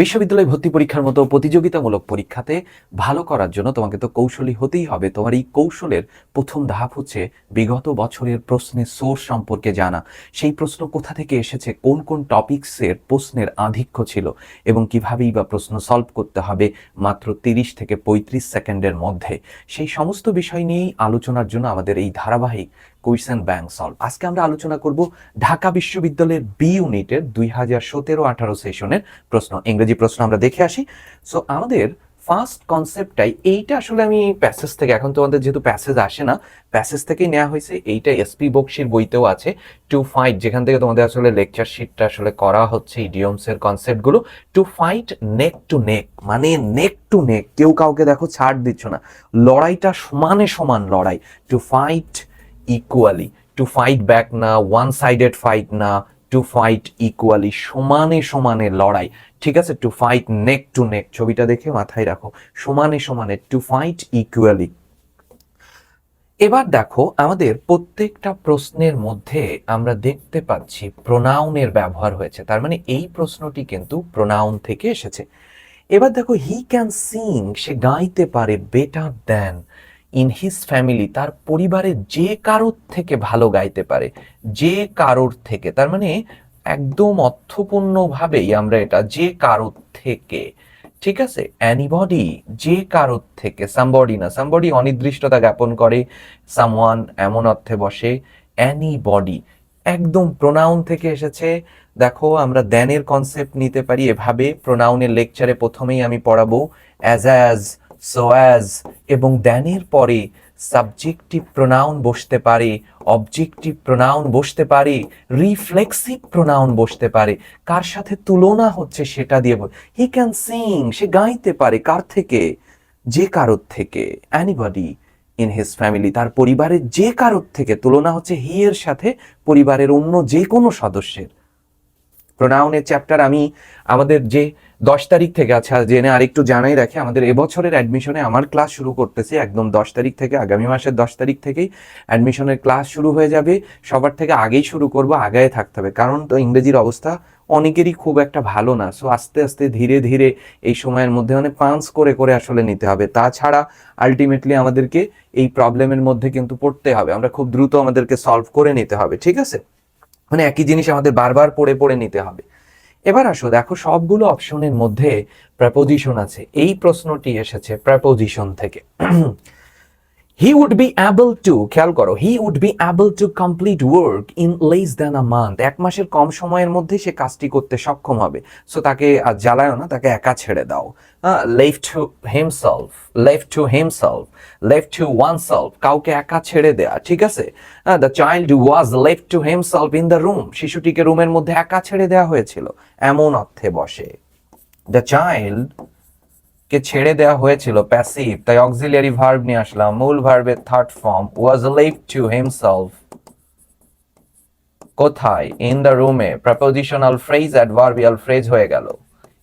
বিশ্ববিদ্যালয় ভর্তি পরীক্ষার মতো প্রতিযোগিতামূলক পরীক্ষাতে ভালো করার জন্য তোমাকে তো কৌশলী হতেই হবে। তোমার এই কৌশলের প্রথম ধাপ হচ্ছে বিগত বছরের প্রশ্নের সোর্স সম্পর্কে জানা। সেই প্রশ্ন কোথা থেকে এসেছে, কোন কোন টপিকসের প্রশ্নের আধিক্য ছিল এবং কিভাবেই বা প্রশ্ন সলভ করতে হবে মাত্র 30 থেকে 35 সেকেন্ডের মধ্যে। সেই সমস্ত বিষয় নিয়েই আলোচনার জন্য আমাদের এই ধারাবাহিক কুইজ ব্যাংক সলভ। আজকে আমরা আলোচনা করব ঢাকা বিশ্ববিদ্যালয়ের বি ইউনিটের 2017-18 সেশনের প্রশ্ন। ইংরেজি প্রশ্ন আমরা দেখে আসি। সো আমাদের ফার্স্ট কনসেপ্টটাই এইটা, আসলে আমি প্যাসেজ থেকে, এখন তোমাদের যেহেতু প্যাসেজ আসে না, প্যাসেজ থেকেই নেওয়া হয়েছে। এইটা এসপি বক্সির বইতেও আছে, টু ফাইট, যেখান থেকে তোমাদের আসলে লেকচার শিটটা আসলে করা হচ্ছে ইডিয়মসের কনসেপ্টগুলো। To fight neck to neck, মানে নেক টু নেক, কেউ কাউকে দেখো ছাড় দিচ্ছ না, লড়াইটা সমানে সমান লড়াই। To fight equally, to fight back না, ওয়ান সাইডেড ফাইট না, টু ফাইট ইকুয়ালি, সমানে সমানে লড়াই। ঠিক আছে, টু ফাইট নেক টু নেক, ছবিটা দেখে মাথায় রাখো, সমানে সমানে, টু ফাইট ইকুয়ালি। এবার দেখো আমাদের প্রত্যেকটা প্রশ্নের মধ্যে আমরা দেখতে পাচ্ছি প্রোনাউনের ব্যবহার হয়েছে, তার মানে এই প্রশ্নটি কিন্তু প্রোনাউন থেকে এসেছে। এবার দেখো হি ক্যান সিং, সে গাইতে পারে, better than in his family, তার পরিবারের যে কারোর থেকে ভালো গাইতে পারে, যে কারোর থেকে, তার মানে একদম অর্থপূর্ণভাবেই আমরা এটা যে কারোর থেকে, ঠিক আছে, অ্যানিবডি, যে কারোর থেকে, সামবডি না, সামবডি অনির্দিষ্টতা জ্ঞাপন করে, সামওয়ান এমন অর্থে বসে, অ্যানিবডি একদম প্রোনাউন থেকে এসেছে। দেখো আমরা দ্যানের কনসেপ্ট নিতে পারি এভাবে, প্রোনাউনের লেকচারে প্রথমেই আমি পড়াবো অ্যাজ, সো অ্যাজ, এবং দ্যানের পরে সাবজেক্টিভ প্রোনাউন বসতে পারে, অবজেক্টিভ প্রোনাউন বসতে পারে, রিফ্লেক্সিভ প্রোনাউন বসতে পারে, কার সাথে তুলনা হচ্ছে সেটা দিয়ে বল। হি ক্যান সিং, সে গাইতে পারে, কার থেকে, যে কারোর থেকে, অ্যানিবডি ইন হিজ ফ্যামিলি, তার পরিবারের যে কারোর থেকে, তুলনা হচ্ছে হি এর সাথে পরিবারের অন্য যে কোনো সদস্যের। প্রোনাউনের চ্যাপ্টার আমি আমাদের যে 10 তারিখ থেকে, আচ্ছা জেনে আরেকটু জানাই রাখি, আমাদের এবছরের অ্যাডমিশনে আমার ক্লাস শুরু করতেছি একদম 10 তারিখ থেকে, আগামী মাসের 10 তারিখ থেকেই অ্যাডমিশনের ক্লাস শুরু হয়ে যাবে। সবার থেকে আগেই শুরু করব, আগায় থাকতে হবে, কারণ তো ইংরেজির অবস্থা অনেকেরই খুব একটা ভালো না। সো আস্তে আস্তে ধীরে ধীরে এই সময়ের মধ্যে মানে পাঞ্চ করে করে আসলে নিতে হবে, তাছাড়া আলটিমেটলি আমাদেরকে এই প্রবলেমের মধ্যে কিন্তু পড়তে হবে, আমরা খুব দ্রুত আমাদেরকে সলভ করে নিতে হবে, ঠিক আছে, মানে একই জিনিস আমাদের বারবার পড়ে পড়ে নিতে হবে। এবার আসো দেখো সবগুলো অপশনের মধ্যে প্রেপোজিশন আছে, এই প্রশ্নটি এসেছে প্রেপোজিশন থেকে। He would be able to, খেয়াল করো, he would be able to complete work in less than a month, এক মাসের কম সময়ের মধ্যে সে কাজটি করতে সক্ষম হবে। সো তাকে আর জ্বালায়ও না, তাকে একা ছেড়ে দাও। Left to himself, left to himself, left to oneself, কাউকে একা ছেড়ে দেয়া, ঠিক আছে। The child was left to himself in the room, শিশুটিকে রুমের মধ্যে একা ছেড়ে দেওয়া হয়েছিল, এমন অর্থে বসে। দ্য চাইল্ড কে ছেড়ে দেওয়া হয়েছিল, প্যাসিভ, তাই অক্সিলিয়ারি ভার্ব নিয়ে আসলাম, মূল ভার্বের third form, was left to himself, কোথায়, ইন দ্য রুমে, প্রেপোজিশনাল ফ্রেজ অ্যাডভার্বিয়াল ফ্রেজ হয়ে গেল।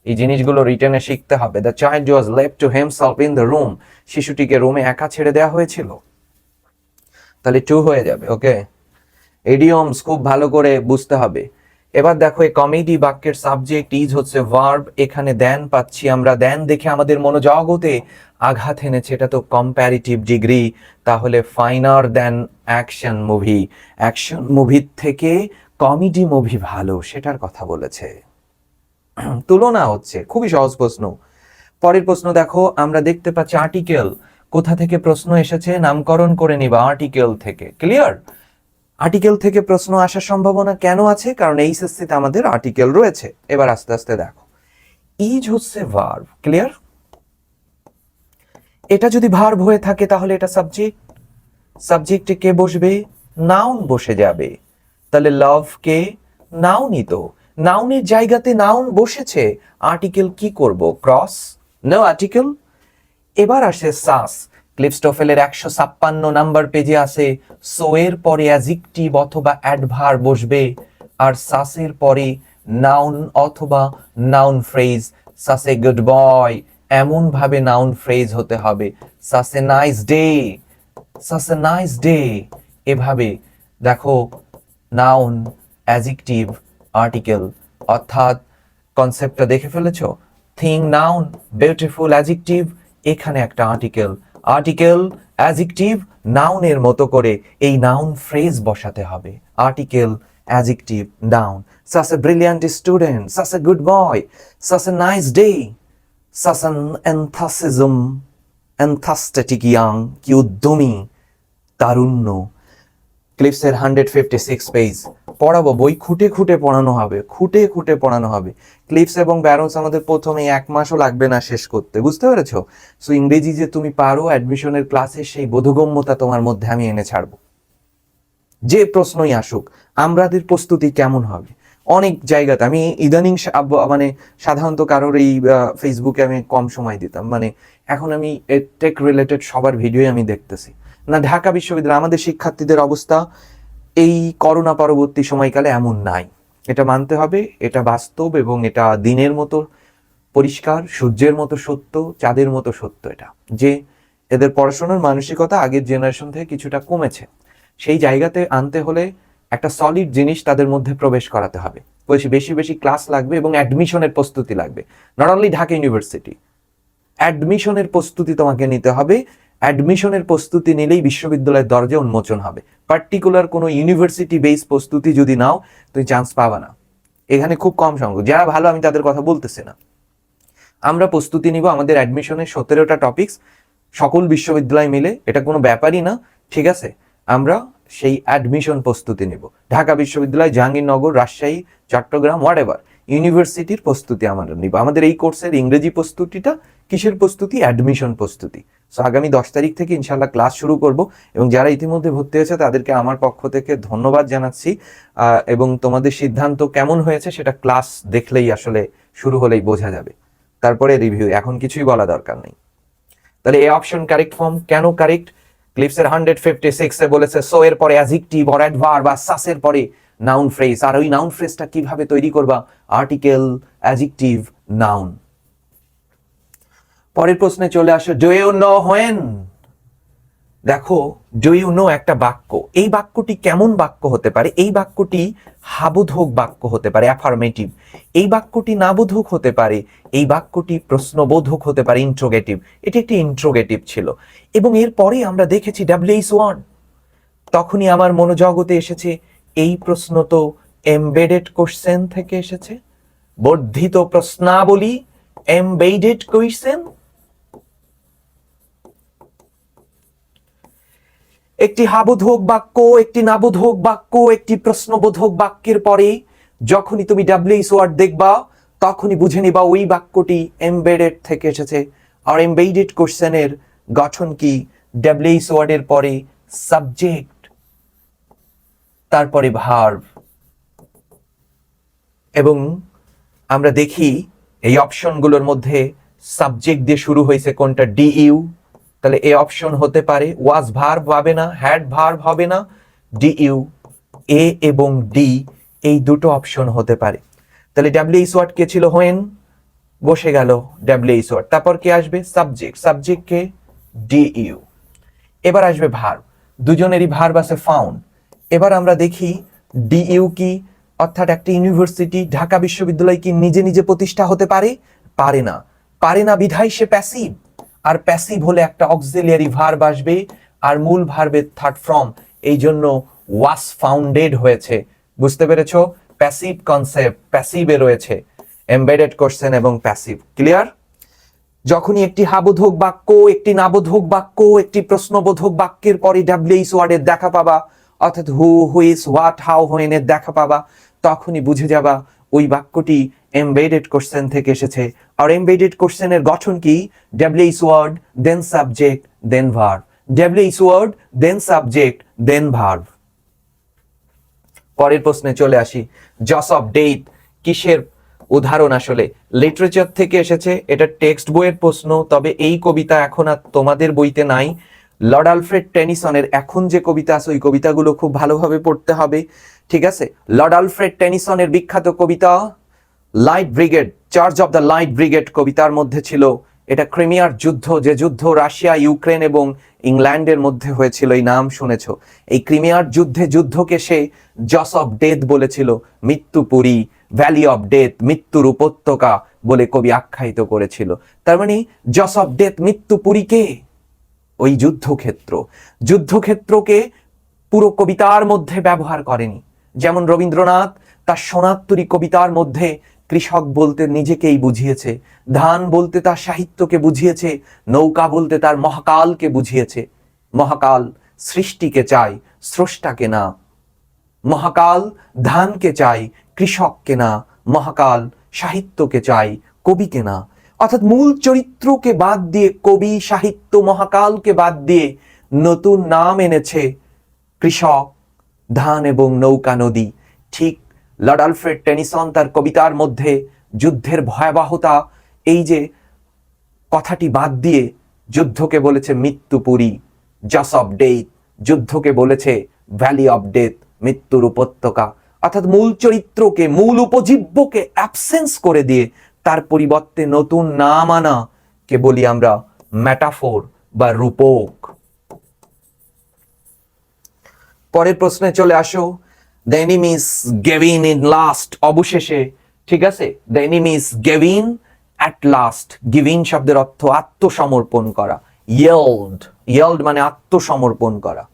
এই জিনিসগুলো রিটেনে শিখতে হবে। The child was left to himself in the room, শিশুটিকে রুমে একা ছেড়ে দেওয়া হয়েছিল, তাহলে টু হয়ে যাবে। ওকে, ইডিয়মস খুব ভালো করে বুঝতে হবে। এবার দেখো এই কমেডি বাক্যের সাবজেক্ট ইজ হচ্ছে ভার্ব, এখানে দেন পাচ্ছি আমরা, দেন দেখে আমাদের মনোজগতে আঘাত এনেছে, এটা তো কম্প্যারিটিভ ডিগ্রি, তাহলে ফাইনার দেন অ্যাকশন মুভি, অ্যাকশন মুভির থেকে কমেডি মুভি ভালো, সেটার কথা বলেছে। তুলনা হচ্ছে, খুবই সহজ প্রশ্ন। পরের প্রশ্ন দেখো, আমরা দেখতে পাচ্ছি আর্টিকেল, কোথা থেকে প্রশ্ন এসেছে, নামকরণ করে নিবা, আর্টিকেল থেকে। ক্লিয়ার, আর্টিকেল থেকে প্রশ্ন আসার সম্ভাবনা কেন আছে, কারণ এইচএসসিতে আমাদের আর্টিকেল রয়েছে। এবার আস্তে আস্তে দেখো, ইজ হচ্ছে ভার্ব, ক্লিয়ার, এটা যদি ভার্ব হয়ে থাকে তাহলে এটা সাবজেক্ট, সাবজেক্টে কে বসবে, নাউন বসে যাবে, তাহলে লাভ কে, নাউনই তো, নাউনের জায়গাতে নাউন বসেছে, আর্টিকেল কি করব, ক্রস, নো আর্টিকেল। এবার আসে সাস, ক্লিপস্টোফেলের 156 নাম্বার পেজে আছে, সো এর পরে অ্যাডজেক্টিভ অথবা অ্যাডভার্ব বসবে, আর সাসের পরে নাউন অথবা নাউন ফ্রেজ, সাসে গুড বয়, এমন ভাবে নাউন ফ্রেজ হতে হবে, সাসে নাইস ডে, সাসে নাইস ডে, এভাবে দেখো নাউন, অ্যাডজেক্টিভ, আর্টিকেল, অর্থাৎ কনসেপ্টটা দেখে ফেলেছো। থিং নাউন, বিউটিফুল অ্যাডজেক্টিভ, এখানে একটা আর্টিকেল, আর্টিকেল অ্যাডজেক্টিভ নাউনের মতো করে এই নাউন ফ্রেজ বসাতে হবে, article adjective noun. such a brilliant student, such a good boy, such a nice day, such an enthusiastic young, কি উদ্যমী, তারুণ্য। ক্লিপসের 156 পেজ পড়াবো, বই খুঁটে খুঁটে পড়ানো হবে, খুঁটে খুঁটে পড়ানো হবে। ক্লিপস এবং ব্যারন্স আমাদের প্রথমে 1 মাসও লাগবে না শেষ করতে, বুঝতে পেরেছো? সো ইংরেজি যে তুমি পারো অ্যাডমিশনের ক্লাসে, সেই বোধগম্যতা তোমার মধ্যে আমি এনে ছাড়বো। যে প্রশ্নই আসুক, আমাদের প্রস্তুতি কেমন হবে? অনেক জায়গাতে আমি ইদানিং মানে সাধারণত কারোর এই ফেসবুকে আমি কম সময় দিতাম, মানে এখন আমি টেক রিলেটেড সবার ভিডিও আমি দেখতেছি না। ঢাকা বিশ্ববিদ্যালয় আমাদের শিক্ষার্থীদের অবস্থা এই করোনা পরবর্তী সময়কালে এমন নাই, এটা মানতে হবে, এটা বাস্তব এবং এটা দিনের মতো পরিষ্কার, সূর্যের মতো সত্য, চাঁদের মতো সত্য, এটা যে এদের পড়াশোনার মানসিকতা আগের জেনারেশন থেকে কিছুটা কমেছে। সেই জায়গাতে আনতে হলে একটা সলিড জিনিস তাদের মধ্যে প্রবেশ করাতে হবে, বেশি বেশি ক্লাস লাগবে এবং অ্যাডমিশনের প্রস্তুতি লাগবে। নট অনলি ঢাকা ইউনিভার্সিটি, অ্যাডমিশনের প্রস্তুতি তোমাকে নিতে হবে। অ্যাডমিশনের প্রস্তুতি নিলেই বিশ্ববিদ্যালয়ের দরজা উন্মোচন হবে। পার্টিকুলার কোনো ইউনিভার্সিটি বেস প্রস্তুতি যদি নাও, তুমি চান্স পাবা না। এখানে খুব কম সংখ্যক যারা ভালো, আমি তাদের কথা বলতেছি না। আমরা প্রস্তুতি নিব আমাদের অ্যাডমিশনের 17টা টপিকস, সকল বিশ্ববিদ্যালয় মিলে, এটা কোনো ব্যাপারই না, ঠিক আছে? আমরা সেই অ্যাডমিশন প্রস্তুতি নিব। ঢাকা বিশ্ববিদ্যালয়, জাহাঙ্গীরনগর, রাজশাহী, চট্টগ্রাম, হোয়াটএভার ইউনিভার্সিটির প্রস্তুতি আমরা নিব। আমাদের এই কোর্সের ইংরেজি প্রস্তুতিটা কিসের প্রস্তুতি? অ্যাডমিশন প্রস্তুতি। সো আগামী 10 তারিখ থেকে ইনশাল্লাহ ক্লাস শুরু করব, এবং যারা ইতিমধ্যে ভর্তি হয়েছে তাদেরকে আমার পক্ষ থেকে ধন্যবাদ জানাচ্ছি। এবং তোমাদের সিদ্ধান্ত কেমন হয়েছে সেটা ক্লাস দেখলেই, আসলে শুরু হলেই বোঝা যাবে, তারপরে রিভিউ, এখন কিছুই বলা দরকার নেই। তাহলে এই অপশন কারেক্ট ফর্ম কেন কারেক্ট? ক্লিপসের 156 এ বলেছে সো এর পরে অ্যাডজেক্টিভ অর অ্যাডভার্ব বা সাসের পরে নাউন ফ্রেজ। আর ওই নাউন ফ্রেজটা কিভাবে তৈরি করবা? Article adjective noun. পরের প্রশ্নে চলে আসে, ডু ইউ নো হোয়েন। দেখো, ডু ইউ নো একটা বাক্য, এই বাক্যটি কেমন বাক্য হতে পারে? এই বাক্যটি হাবোধক বাক্য হতে পারে, অ্যাফার্মেটিভ। এই বাক্যটি নাবোধক হতে পারে, এই বাক্যটি প্রশ্নবোধক হতে পারে, ইন্ট্রোগেটিভ। এটি একটি ইন্ট্রোগেটিভ ছিল, এবং এরপরে আমরা দেখেছি ডাব্লিউএইচ ওয়ার্ড। তখনই আমার মনোজগতে এসেছে, এই প্রশ্ন তো এমবেডেড কোশ্চেন থেকে এসেছে, বর্ধিত প্রশ্নাবলী, এমবেডেড কোশ্চেন। একটি হাবোধক বাক্য, একটি নাবোধক বাক্য, একটি প্রশ্নবোধক বাক্যের পরে যখনই তুমি ডাব্লিউএইচ ওয়ার্ড দেখবা, তখনই বুঝে নিবা ওই বাক্যটি এমবেডেড থেকে এসেছে। আর এমবেডেড কোশ্চেনের গঠন কি? ডাব্লিউএইচ ওয়ার্ডের পরে সাবজেক্ট, তারপরে ভার্ব। এবং আমরা দেখি এই অপশনগুলোর মধ্যে সাবজেক্ট দিয়ে শুরু হয়েছে কোনটা? ডিইউ। তাহলে এই অপশন হতে পারে ওয়াজ ভার্ব হবে না, হ্যাড ভার্ব হবে না, ডিইউ, এ এবং ডি, এই দুটো অপশন হতে পারে। তাহলে ডাব্লিউএইচ ওয়ার্ড কে ছিল? হোয়েন, বসে গেল ডাব্লিউএইচ ওয়ার্ড। তারপর কে আসবে? সাবজেক্ট, সাবজেক্ট কে? ডিইউ। এবার আসবে ভার্ব, দুজনেরই ভার্ব আছে ফাউন্ড। এবার আমরা দেখি ডিইউ কি, অর্থাৎ একটা ইউনিভার্সিটি, ঢাকা বিশ্ববিদ্যালয় কি নিজে নিজে প্রতিষ্ঠা হতে পারে? পারে না। পারে না বিধায় সে প্যাসিভ, আর প্যাসিভ হলে একটা অক্সিলিয়ারি ভার্ব আসবে, আর মূল ভার্বের থার্ড ফর্ম, এই জন্য ওয়াজ ফাউন্ডেড হয়েছে। বুঝতে পেরেছো? প্যাসিভ কনসেপ্ট, প্যাসিভে রয়েছে এমবেডেড কোশ্চেন এবং প্যাসিভ। ক্লিয়ার? যখনই একটি হাবোধক বাক্য, একটি নাবোধক বাক্য, একটি প্রশ্নবোধক বাক্যের পরে ডাব্লিউএইচ ওয়ার্ডের দেখা পাবা, অর্থাৎ হু, হুইজ, হোয়াট, হাউ, হোয়েন এর দেখা পাবা, তখনই বুঝে যাবা ওই বাক্যটি এমবেডেড কোশ্চেন থেকে এসেছে। আর এমবেডেড কোশ্চেনের গঠন কি? WH word, then subject, then verb. WH word, then subject, then verb. পরের প্রশ্নে চলে আসি, জস অফ ডেট কিসের উদাহরণ? আসলে লিটারেচার থেকে এসেছে, এটা টেক্সট বইয়ের প্রশ্ন, তবে এই কবিতা এখন আর তোমাদের বইতে নাই। লর্ড আলফ্রেড টেনিসনের এখন যে কবিতা আছে ওই কবিতাগুলো খুব ভালোভাবে পড়তে হবে, ঠিক আছে? লর্ড আলফ্রেড টেনিসনের বিখ্যাত কবিতা light brigade, charge of the light brigade কবিতার মধ্যে ছিল, এটা ক্রিমিয়ার যুদ্ধ, যে যুদ্ধ রাশিয়া, ইউক্রেন এবং ইংল্যান্ডের মধ্যে হয়েছিল, এই নাম শুনেছ। এই ক্রিমিয়ার যুদ্ধকে সে জস অফ ডেথ বলেছিল, মৃত্যুপুরী, ভ্যালি অফ ডেথ, মৃত্যুর উপত্যকা বলে কবি আখ্যায়িত করেছিল। তার মানে জস অফ ডেথ, মৃত্যুপুরীকে, ওই যুদ্ধক্ষেত্র, যুদ্ধক্ষেত্রকে পুরো কবিতার মধ্যে ব্যবহার করেনি। যেমন রবীন্দ্রনাথ তার সোনাত্তরী কবিতার মধ্যে কৃষক বলতে নিজেকেই বুঝিয়েছে, ধান বলতে তার সাহিত্যকে বুঝিয়েছে, নৌকা বলতে তার মহাকালকে বুঝিয়েছে। মহাকাল সৃষ্টিকে চায়, স্রষ্টাকে না। মহাকাল ধানকে চায়, কৃষককে না। মহাকাল সাহিত্যকে চায়, কবিকে না। অর্থাৎ মূল চরিত্রকে বাদ দিয়ে, কবি, সাহিত্য, মহাকালকে বাদ দিয়ে নতুন নাম এনেছে কৃষক, ধান এবং নৌকা, নদী। ঠিক লর্ড আলফ্রেড টেনিসন তার কবিতার মধ্যে যুদ্ধের ভয়াবহতা, এই যে কথাটি বাদ দিয়ে যুদ্ধকে বলেছে মৃত্যুপুরী, জস অফ ডেথ, যুদ্ধকে বলেছে ভ্যালি অফ ডেথ, মৃত্যুর উপত্যকা। অর্থাৎ মূল চরিত্রকে, মূল উপজীব্যকে অ্যাবসেন্স করে দিয়ে তার পরিবর্তে নতুন নাম আনা কে বলি আমরা মেটাফোর বা রূপক। পরের প্রশ্নে চলে আসো। The enemies gave in last, অবশেষে, ঠিক আছে। The enemies gave in at last, give in শব্দের অর্থ আত্মসমর্পণ করা। ইয়েল্ড, ইয়েল্ড মানে আত্মসমর্পণ করা।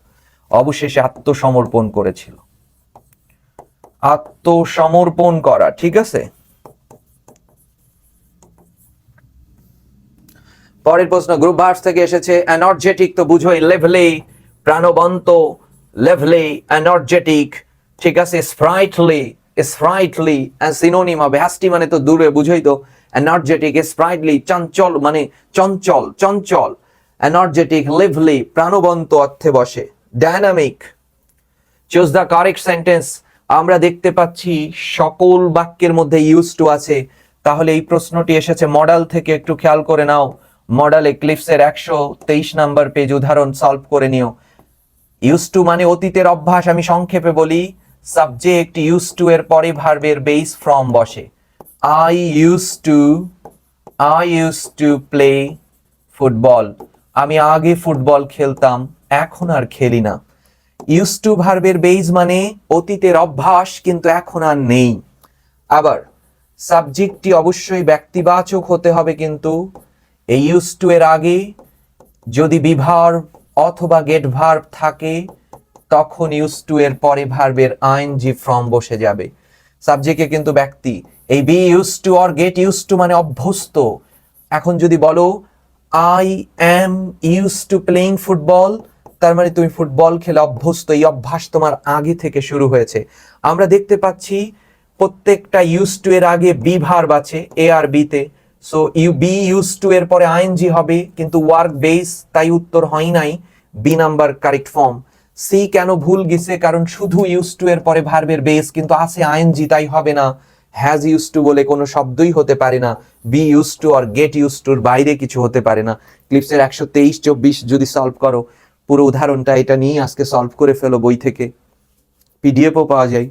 অবশেষে আত্মসমর্পণ করেছিল, আত্মসমর্পণ করা, ঠিক আছে। পরের প্রশ্ন গ্রুপ ভার্বস থেকে এসেছে। এনার্জেটিক তো বুঝোই, লেভলি প্রাণবন্ত, লেভলি এনার্জেটিক, ঠিক আছে। স্প্রাইটলি, স্প্রাইটলি সিনোনিম হবে। হ্যাস্টি মানে তো দূরে, বুঝোই তো। এনার্জেটিক, স্প্রাইটলি চঞ্চল মানে চঞ্চল, চঞ্চল। এনার্জেটিক, লিভলি প্রাণবন্ত অর্থে বসে। Dynamic, choose the correct sentence. আমরা দেখতে পাচ্ছি সকল বাক্যের মধ্যে ইউজ টু আছে, তাহলে এই প্রশ্নটি এসেছে মডেল থেকে, একটু খেয়াল করে নাও। মডেল এক্লিপসের 123 নাম্বার পেজ, উদাহরণ সলভ করে নিও। ইউজ টু মানে অতীতের অভ্যাস। আমি সংক্ষেপে বলি, সাবজেক্ট ইউজ টু এর পরে ভার্বের বেস ফ্রম বসে। I use to play football, আমি আগে ফুটবল খেলতাম, এখন আর খেলি না। ইউজ টু ভার্বের বেস মানে অতীতের অভ্যাস, কিন্তু এখন আর নেই। আবার সাবজেক্টটি অবশ্যই ব্যক্তিবাচক হতে হবে, কিন্তু এই ইউজ টু এর আগে যদি বি ভার্ব অথবা গেট ভার্ব থাকে, তখন ইউজ টু এর পরে ভার্বের আইএনজি ফর্ম বসে যাবে। সাবজেক্টে কিন্তু ব্যক্তি। এই be use to or get use to মানে অভ্যস্ত। এখন যদি বলো I am use to playing football, তার মানে তুমি ফুটবল খেলে অভ্যস্ত, এই অভ্যাস তোমার আগে থেকে শুরু হয়েছে। আমরা দেখতে পাচ্ছি প্রত্যেকটা ইউজ টু এর আগে বি ভার্ব আছে এ আর বি তে। So you be use to এর পরে আইএনজি হবে, কিন্তু ওয়ার্ক বেস, তাই উত্তর হয় নাই B number correct form. C কেন ভুল গেছে, কারণ শুধু ইউজ টু এর পরে ভার্বের বেস, কিন্তু আছে আইএনজি, তাই হবে না। হ্যাজ ইউজ টু বলে কোনো শব্দই হতে পারে না। বি ইউজ টু আর গেট ইউজ টুর বাইরে কিছু হতে পারে না। ক্লিপসের 123-24 যদি সলভ করো, পুরো উদাহরণটা এটা নিয়ে আজকে সলভ করে ফেলো বই থেকে, পিডিএফও পাওয়া যায়।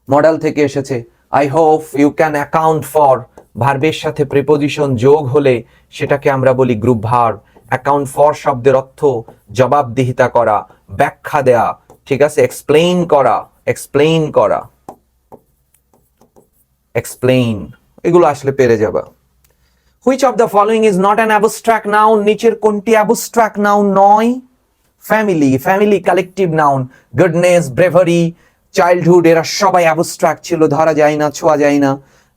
মডেল থেকে এসেছে। I hope you can account for, ভার্বের সাথে প্রিপোজিশন যোগ হলে সেটাকে আমরা বলি গ্রুপ ভার্ব। অ্যাকাউন্ট ফর শব্দের অর্থ জবাবদিহিতা করা, ব্যাখ্যা দেয়া, ঠিক আছে। এক্সপ্লেইন করা, এক্সপ্লেইন করা, এক্সপ্লেইন, এগুলো আসলে পেরে যাবা। Which of the following is not an abstract noun, নিচের কোনটি অ্যাবস্ট্রাক্ট নাউন নয়? Family, family collective noun. Goodness, bravery, childhood, এরা সবাই অ্যাবস্ট্রাক্ট ছিল, ধরা যায় না, ছোঁয়া যায় না।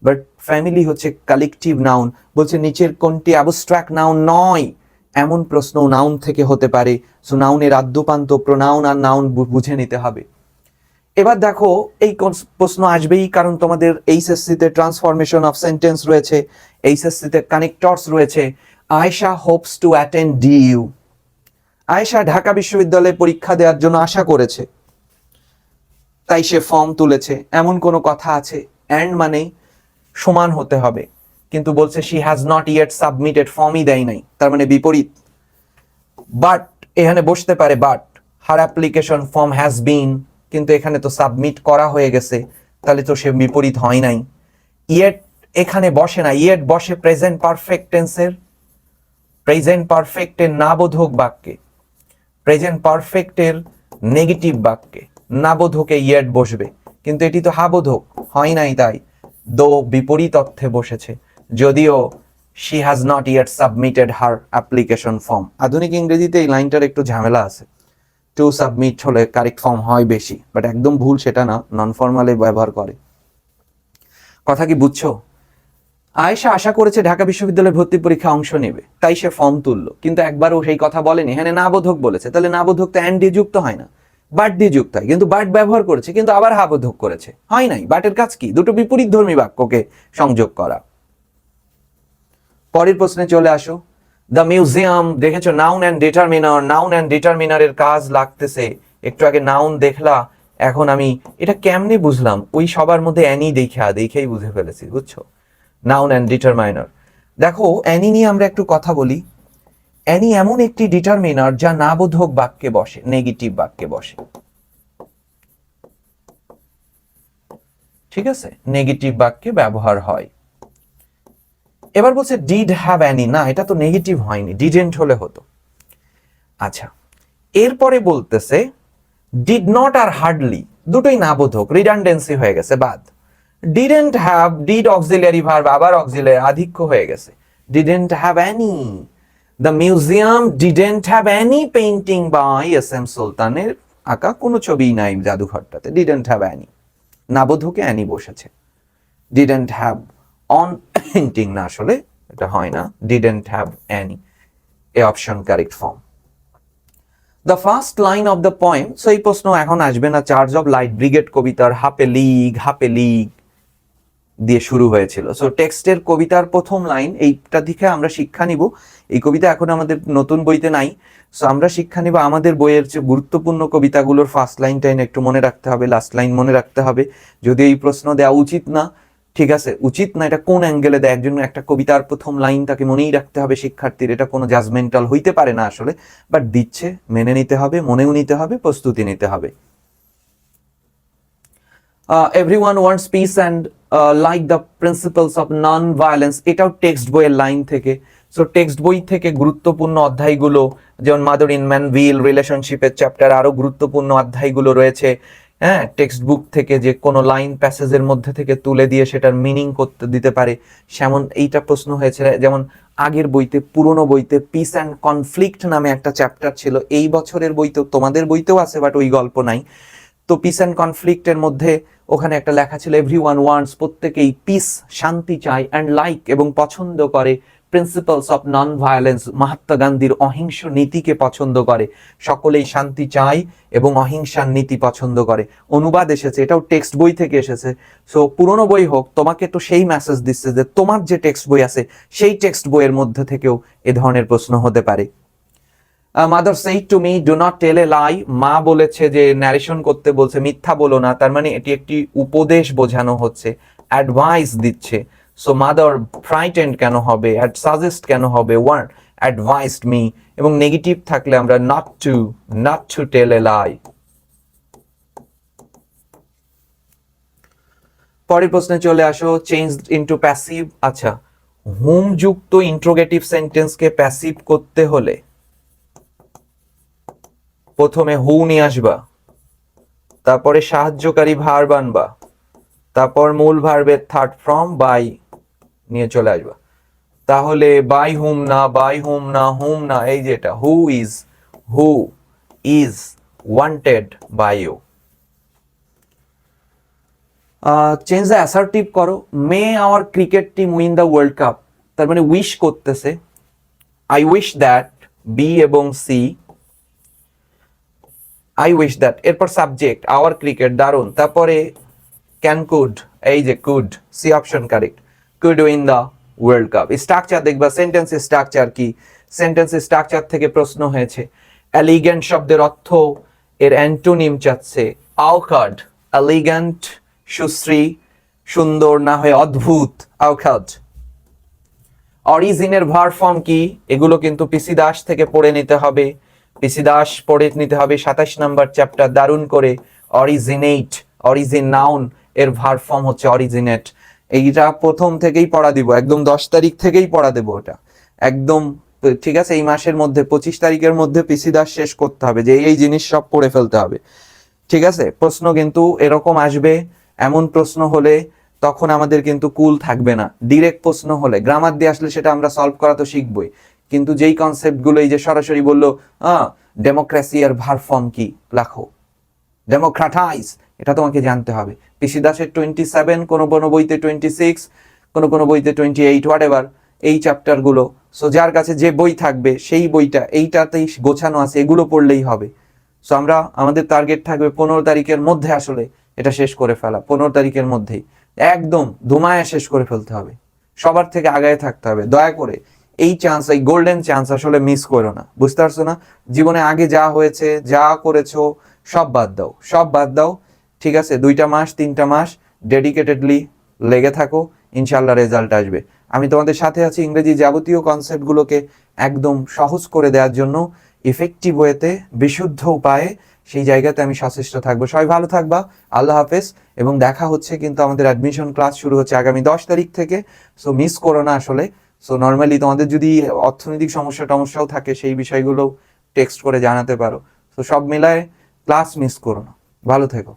বাট ফ্যামিলি হচ্ছে কালেকটিভ নাউন। বলছে নিচের কোনটি অ্যাবস্ট্রাক্ট নাউন নয়, এমন প্রশ্ন নাউন থেকে হতে পারে। সো নাউনের আদ্যপান্ত, প্রোনাউন আর নাউন বুঝে নিতে হবে। এবার দেখো, এই প্রশ্ন আসবেই, কারণ তোমাদের এইচএসসিতে ট্রান্সফরমেশন অফ সেন্টেন্স রয়েছে, এইচএসসিতে কানেক্টরস রয়েছে। Ayesha Hopes to attend DU, Ayesha Dhaka বিশ্ববিদ্যালয়ে পরীক্ষা দেওয়ার জন্য আশা করেছে, তাই সে ফর্ম তুলেছে, এমন কোনো কথা আছে? অ্যান্ড মানে সমান হতে হবে, কিন্তু বলছে she has not yet submitted, ফর্মই দেয় নাই, তার মানে বিপরীত। বাট এখানে বসতে পারে but, her application form has been, কিন্তু এখানে তো সাবমিট করা হয়ে গেছে, তাহলে তো সে বিপরীত হয় নাই। ইয়েট এখানে বসে না, ইয়েট বসে প্রেজেন্ট পারফেক্ট টেন্সের, প্রেজেন্ট পারফেক্টের না বোধক বাক্যে, প্রেজেন্ট পারফেক্টের নেগেটিভ বাক্যে না বোধকে ইয়েট বসবে, কিন্তু এটি তো হা বোধক, হয় নাই তাই, দো বিপরীত অর্থে বসেছে, যদিও she has not yet submitted her application form। আধুনিক ইংরেজিতে এই লাইনটার একটু ঝামেলা আছে, টু সাবমিট হলে কারেক্ট ফর্ম হয় বেশি, বাট একদম ভুল সেটা না, নন ফর্মালে ব্যবহার করে। কথা কি বুঝছো? আয়েশা আশা করেছে ঢাকা বিশ্ববিদ্যালয়ে ভর্তি পরীক্ষা অংশ নেবে, তাই সে ফর্ম তুললো, কিন্তু একবারও সেই কথা বলেনি, হ্যাঁ না বোধক বলেছে, তাহলে না বোধক তো অ্যান্ড দিয়ে যুক্ত হয় না, বাট দিয়ে যুক্ত হয়, কিন্তু বাট ব্যবহার করেছে, কিন্তু আবার হা বোধক করেছে, হয় নাই। বাটের কাজ কি? দুটো বিপরীত ধর্মী বাক্যকে সংযোগ করা। পরের প্রশ্নে চলে আসো। দ্য মিউজিয়াম, দেখেছো noun and determiner, noun and ডিটারমিনারের কাজ লাগতেছে, একটু আগে নাউন দেখলা, এখন আমি এটা কেমনে বুঝলাম, ওই সবার মধ্যে অ্যানি দেখেই বুঝে ফেলেছি, বুঝছো? Noun and determiner. দেখো অ্যানি নিয়ে আমরা একটু কথা বলি। অ্যানি এমন একটি ডিটারমিনার যা না বোধক বাক্যে বসে, নেগেটিভ বাক্যে বসে, ঠিক আছে, নেগেটিভ বাক্যে ব্যবহার হয়। এবার বলছে ডিড হ্যাভ অ্যানি, না এটা তো নেগেটিভ হয়নি, ডিডেন্ট হলে হতো। আচ্ছা, এরপরে বলতেছে ডিড নট আর হার্ডলি, দুটোই না বোধক, রিডান্ডেন্সি হয়ে গেছে, বাদ। Didn't have, did auxiliary verb, আবার অক্সিলারি, আধিক্য হয়ে গেছে, didn't have any. The museum didn't have any painting by S M সুলতানের আঁকা কোনো ছবিই নাই জাদুঘরটাতে, ডিডেন্ট হ্যাভ অ্যানি, না বোধকে অ্যানি বসেছে। ডিডেন্ট হ্যাভ অন পেইন্টিং না, আসলে এটা হয় না, didn't have Annie, A option correct form. The first line of the poem, so এই প্রশ্ন এখন আসবে না, চার্জ অফ লাইট ব্রিগেড কবিতার হাপে লিগ দিয়ে শুরু হয়েছিল। সো টেক্সটের কবিতার প্রথম লাইন, এইটা দিকে আমরা শিক্ষা নিব। এই কবিতা এখন আমাদের নতুন বইতে নাই, সো আমরা শিক্ষা নিব আমাদের বইয়ের যে গুরুত্বপূর্ণ কবিতাগুলোর ফার্স্ট লাইনটা একটু মনে রাখতে হবে, লাস্ট লাইন মনে রাখতে হবে। যদি এই প্রশ্ন দেওয়া উচিত না, ঠিক আছে, উচিত না, এটা কোন অ্যাঙ্গেলে দেয়, একজন একটা কবিতার প্রথম লাইন তাকে মনেই রাখতে হবে শিক্ষার্থীর, এটা কোনো জাজমেন্টাল হইতে পারে না আসলে, বাট দিচ্ছে, মেনে নিতে হবে, মনেও নিতে হবে, প্রস্তুতি নিতে হবে। Everyone wants piece and like the principles of non violence, এটাও টেক্সট বইয়ের লাইন থেকে। সো টেক্সট বই থেকে গুরুত্বপূর্ণ অধ্যায়গুলো, যেমন মাদার ইন ম্যানভিল, রিলেশনশিপের চ্যাপ্টার, আরো গুরুত্বপূর্ণ অধ্যায়গুলো রয়েছে, হ্যাঁ, টেক্সট বুক থেকে যে কোনো লাইন প্যাসেজের মধ্যে থেকে তুলে দিয়ে সেটার মিনিং করতে দিতে পারে, সেমন এইটা প্রশ্ন হয়েছে। যেমন আগের বইতে, পুরনো বইতে পিস অ্যান্ড কনফ্লিক্ট নামে একটা চ্যাপ্টার ছিল, এই বছরের বইতেও, তোমাদের বইতেও আছে, বাট ওই গল্প নাই। তো পিস অ্যান্ড কনফ্লিক্টের মধ্যে ওখানে একটা লেখা ছিল এভরিওয়ান ওয়ান্টস, প্রত্যেকেই পিস, শান্তি চায়, অ্যান্ড লাইক এবং পছন্দ করে, principles of non violence, Mahatma গান্ধীর অহিংস নীতিকে পছন্দ করে, সকলেই শান্তি চায় এবং অহিংসার নীতি পছন্দ করে। অনুবাদ এসেছে, এটাও টেক্সট বই থেকে এসেছে। সো পুরনো বই হোক, তোমাকে তো সেই মেসেজ দিচ্ছে যে তোমার যে টেক্সট বই আছে সেই টেক্সট বইয়ের মধ্যে থেকেও এ ধরনের প্রশ্ন হতে পারে। Mother said to me do not tell a lie, মা বলেছে যে ন্যারেশন করতে বলছে, মিথ্যা বলো না, তার মানে এটি একটি উপদেশ বোঝানো হচ্ছে, অ্যাডভাইস দিচ্ছে। সো মাদার ফ্রাইটেন্ড কেন হবে, সাজেস্ট কেন হবে, ওয়ার্ড অ্যাডভাইসড মি, এবং নেগেটিভ থাকলে আমরা নট টু টেল এ লাই। পরের প্রশ্নে চলে আসো, চেঞ্জ ইনটু প্যাসিভ। আচ্ছা, হুম যুক্ত ইন্ট্রোগেটিভ সেন্টেন্সকে প্যাসিভ করতে হলে প্রথমে হু নিয়ে আসবা, তারপরে সাহায্যকারী ভার্ব আনবা, তারপর মূল ভার্বের থার্ড ফর্ম বাই নিয়ে চলে আসবা। তাহলে বাই হুম না, হুম না, এই যেটা who is wanted by you. Change the assertive করো, may our cricket team win the world cup, তার মানে উইশ করতেছে, আই উইশ দ্যাট, বি এবং সি, আই উইশ দ্যাট, এরপর সাবজেক্ট আওয়ার ক্রিকেট, দারুন, তারপরে ক্যান কুড, এই যে could, C option correct, could win the world cup. Structure দেখবা, সেন্টেন্স স্ট্রাকচার কি, সেন্টেন্স স্ট্রাকচার থেকে প্রশ্ন হয়েছে। এলিগেন্ট শব্দের অর্থ, এর অ্যান্টোনিম চাচ্ছে, আউকার্ড, এলিগেন্ট সুশ্রী, সুন্দর না হয়ে অদ্ভুত, আউকার্ড। অরিজিনের ভার্ব ফর্ম কি, এগুলো কিন্তু পিসি দাস থেকে পড়ে নিতে হবে, পিসি দাস পড়ে নিতে হবে 27 নম্বর চ্যাপ্টার, দারুণ করে। অরিজিনেট, অরিজিন নাউন, এর ভার্ব ফর্ম হচ্ছে অরিজিনেট। এইটা প্রথম থেকেই পড়া দিব, একদম 10 তারিখ থেকেই পড়া দেবো ওটা একদম, ঠিক আছে, এই মাসের মধ্যে 25 তারিখের মধ্যে পিসি দাস শেষ করতে হবে, যে এই জিনিস সব পড়ে ফেলতে হবে। ঠিক আছে, প্রশ্ন কিন্তু এরকম আসবে, এমন প্রশ্ন হলে তখন আমাদের কিন্তু কুল থাকবে না। ডিরেক্ট প্রশ্ন হলে গ্রামার দিয়ে আসলে সেটা আমরা সলভ করা তো শিখবই, কিন্তু যেই কনসেপ্ট গুলো এই যে সরাসরি বললো ডেমোক্রেসি এর ভার ফর্ম কি, লেখো ডেমোক্রাটাইজ, এটা তোমাকে জানতে হবে। পিসি দাসের 27, কোনো কোনো বইতে 26, কোনো কোনো বইতে 28, হোয়াট এভার, এই চ্যাপ্টার গুলো। সো যার কাছে যে বই থাকবে সেই বইটা এইটাতেই গোছানো আছে, এগুলো পড়লেই হবে। সো আমরা আমাদের টার্গেট থাকবে 15 তারিখের মধ্যে আসলে এটা শেষ করে ফেলা, 15 তারিখের মধ্যেই একদম ধুমায় শেষ করে ফেলতে হবে, সবার থেকে আগায় থাকতে হবে। দয়া করে এই চান্স, এই গোল্ডেন চান্স আসলে মিস করো না, বুঝতে পারছো না? জীবনে আগে যা হয়েছে, যা করেছো, সব বাদ দাও, সব বাদ দাও। ঠিক আছে, 2টা মাস 3টা মাস ডেডিকেটেডলি লেগে থাকো, ইনশাল্লাহ রেজাল্ট আসবে। আমি তোমাদের সাথে আছি ইংরেজি যাবতীয় কনসেপ্টগুলোকে একদম সহজ করে দেওয়ার জন্য, ইফেক্টিভ ওয়েতে, বিশুদ্ধ উপায়ে, সেই জায়গাতে আমি সচেষ্ট থাকবো। সবাই ভালো থাকবা, আল্লাহ হাফেজ। এবং দেখা হচ্ছে কিন্তু আমাদের অ্যাডমিশন ক্লাস শুরু হচ্ছে আগামী 10 তারিখ থেকে, সো মিস করো না আসলে। সো নর্মালি তোমাদের যদি অর্থনৈতিক সমস্যাও থাকে, সেই বিষয়গুলো টেক্সট করে জানাতে পারো। তো সব মিলায় ক্লাস মিস করো না, ভালো থেকো।